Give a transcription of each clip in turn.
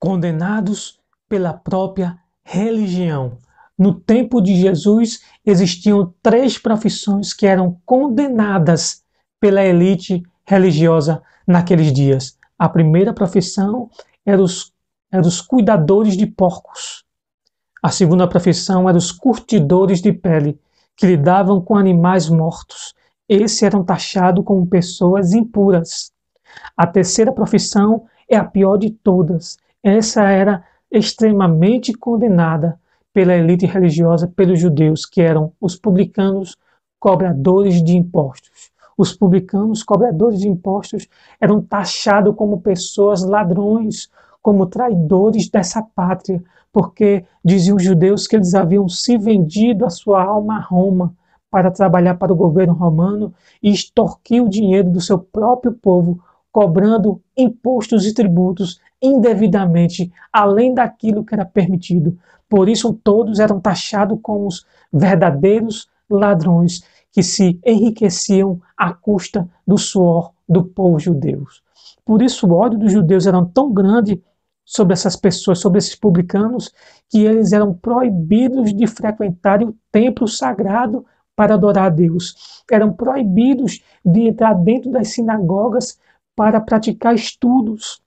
condenados pela própria religião. No tempo de Jesus, existiam 3 profissões que eram condenadas pela elite religiosa naqueles dias. A primeira profissão era os cuidadores de porcos. A segunda profissão era os curtidores de pele, que lidavam com animais mortos. Esses eram taxados como pessoas impuras. A terceira profissão é a pior de todas. Essa era extremamente condenada pela elite religiosa, pelos judeus, que eram os publicanos cobradores de impostos. Os publicanos cobradores de impostos eram taxados como pessoas ladrões, como traidores dessa pátria, porque diziam os judeus que eles haviam se vendido a sua alma a Roma para trabalhar para o governo romano e extorquir o dinheiro do seu próprio povo, cobrando impostos e tributos indevidamente, além daquilo que era permitido. Por isso todos eram taxados como os verdadeiros ladrões que se enriqueciam à custa do suor do povo judeu. Por isso o ódio dos judeus era tão grande sobre essas pessoas, sobre esses publicanos, que eles eram proibidos de frequentarem o templo sagrado para adorar a Deus. Eram proibidos de entrar dentro das sinagogas para praticar estudos.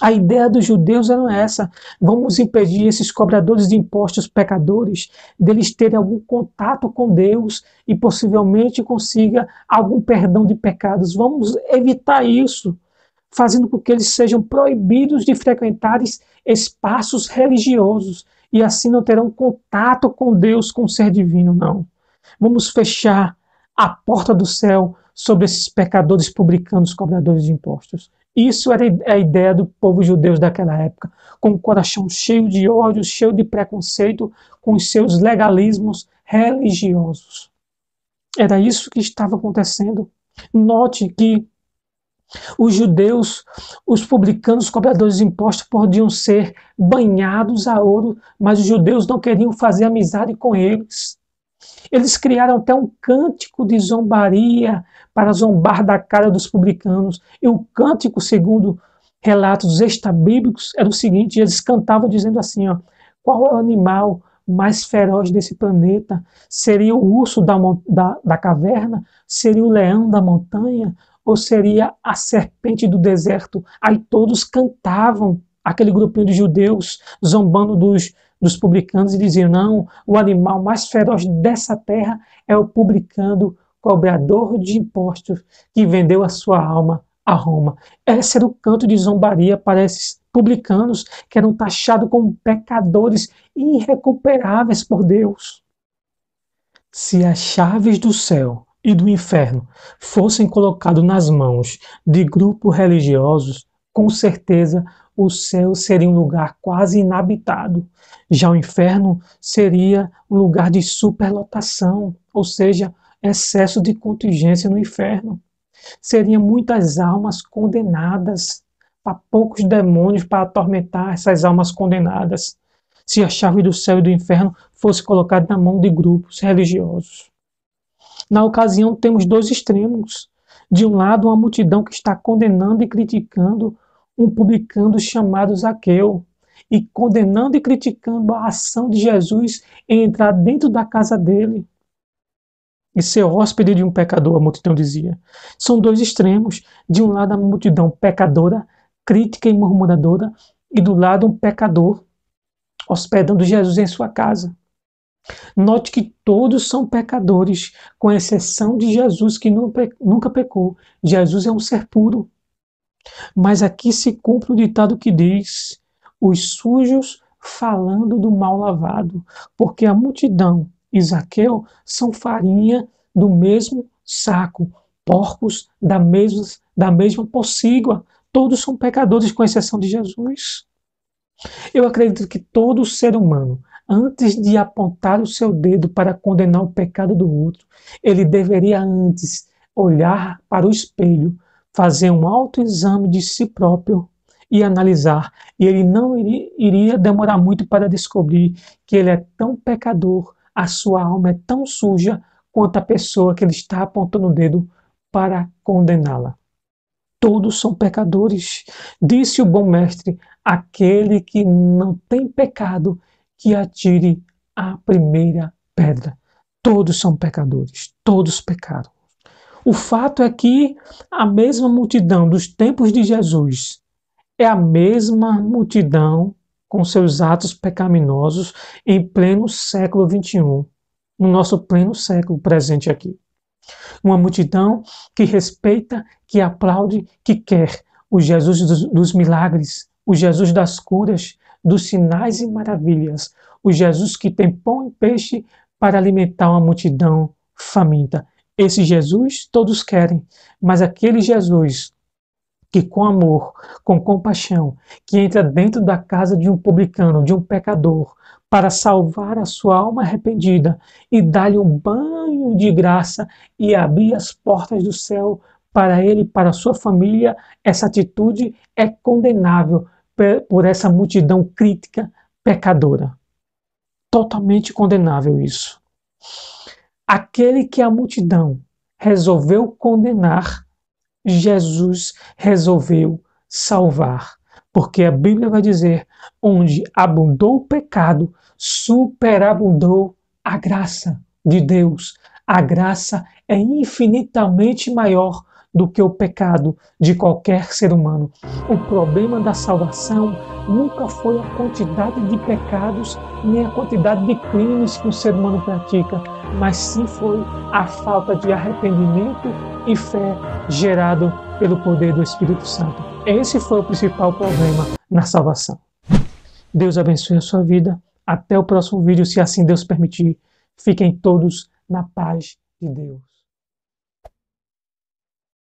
A ideia dos judeus era essa: vamos impedir esses cobradores de impostos pecadores deles terem algum contato com Deus e possivelmente consiga algum perdão de pecados. Vamos evitar isso, fazendo com que eles sejam proibidos de frequentar espaços religiosos e assim não terão contato com Deus, com o ser divino, não. Vamos fechar a porta do céu sobre esses pecadores publicanos, cobradores de impostos. Isso era a ideia do povo judeu daquela época, com o coração cheio de ódio, cheio de preconceito, com os seus legalismos religiosos. Era isso que estava acontecendo. Note que os judeus, os publicanos, os cobradores de impostos podiam ser banhados a ouro, mas os judeus não queriam fazer amizade com eles. Eles criaram até um cântico de zombaria para zombar da cara dos publicanos. E o cântico, segundo relatos extrabíblicos, era o seguinte: eles cantavam dizendo assim, ó: qual é o animal mais feroz desse planeta? Seria o urso da caverna? Seria o leão da montanha? Ou seria a serpente do deserto? Aí todos cantavam, aquele grupinho de judeus, zombando dos publicanos, e diziam: não, o animal mais feroz dessa terra é o publicano cobrador de impostos que vendeu a sua alma a Roma. Esse era o canto de zombaria para esses publicanos que eram taxados como pecadores irrecuperáveis por Deus. Se as chaves do céu e do inferno fossem colocadas nas mãos de grupos religiosos, com certeza o céu seria um lugar quase inabitado. Já o inferno seria um lugar de superlotação, ou seja, excesso de contingência no inferno. Seriam muitas almas condenadas, para poucos demônios para atormentar essas almas condenadas, se a chave do céu e do inferno fosse colocada na mão de grupos religiosos. Na ocasião, temos 2 extremos. De um lado, uma multidão que está condenando e criticando um publicano chamado Zaqueu, e condenando e criticando a ação de Jesus em entrar dentro da casa dele e ser hóspede de um pecador, a multidão dizia. São 2 extremos. De um lado, a multidão pecadora, crítica e murmuradora, e do lado, um pecador hospedando Jesus em sua casa. Note que todos são pecadores, com exceção de Jesus, que nunca pecou. Jesus é um ser puro. Mas aqui se cumpre o ditado que diz: os sujos falando do mal lavado, porque a multidão e Zaqueu são farinha do mesmo saco, porcos da mesma pocígua. Todos são pecadores, com exceção de Jesus. Eu acredito que todo ser humano, antes de apontar o seu dedo para condenar o pecado do outro, ele deveria antes olhar para o espelho, fazer um autoexame de si próprio e analisar. E ele não iria demorar muito para descobrir que ele é tão pecador, a sua alma é tão suja quanto a pessoa que ele está apontando o dedo para condená-la. Todos são pecadores. Disse o bom mestre: aquele que não tem pecado, que atire a primeira pedra. Todos são pecadores, todos pecaram. O fato é que a mesma multidão dos tempos de Jesus é a mesma multidão com seus atos pecaminosos em pleno século XXI, no nosso pleno século presente aqui. Uma multidão que respeita, que aplaude, que quer o Jesus dos milagres, o Jesus das curas, dos sinais e maravilhas, o Jesus que tem pão e peixe para alimentar uma multidão faminta. Esse Jesus todos querem, mas aquele Jesus que com amor, com compaixão, que entra dentro da casa de um publicano, de um pecador, para salvar a sua alma arrependida e dar-lhe um banho de graça e abrir as portas do céu para ele e para a sua família, essa atitude é condenável por essa multidão crítica pecadora. Totalmente condenável isso. Aquele que a multidão resolveu condenar, Jesus resolveu salvar, porque a Bíblia vai dizer, onde abundou o pecado, superabundou a graça de Deus. A graça é infinitamente maior do que o pecado de qualquer ser humano. O problema da salvação nunca foi a quantidade de pecados, nem a quantidade de crimes que o ser humano pratica, mas sim foi a falta de arrependimento e fé gerado pelo poder do Espírito Santo. Esse foi o principal problema na salvação. Deus abençoe a sua vida. Até o próximo vídeo, se assim Deus permitir. Fiquem todos na paz de Deus.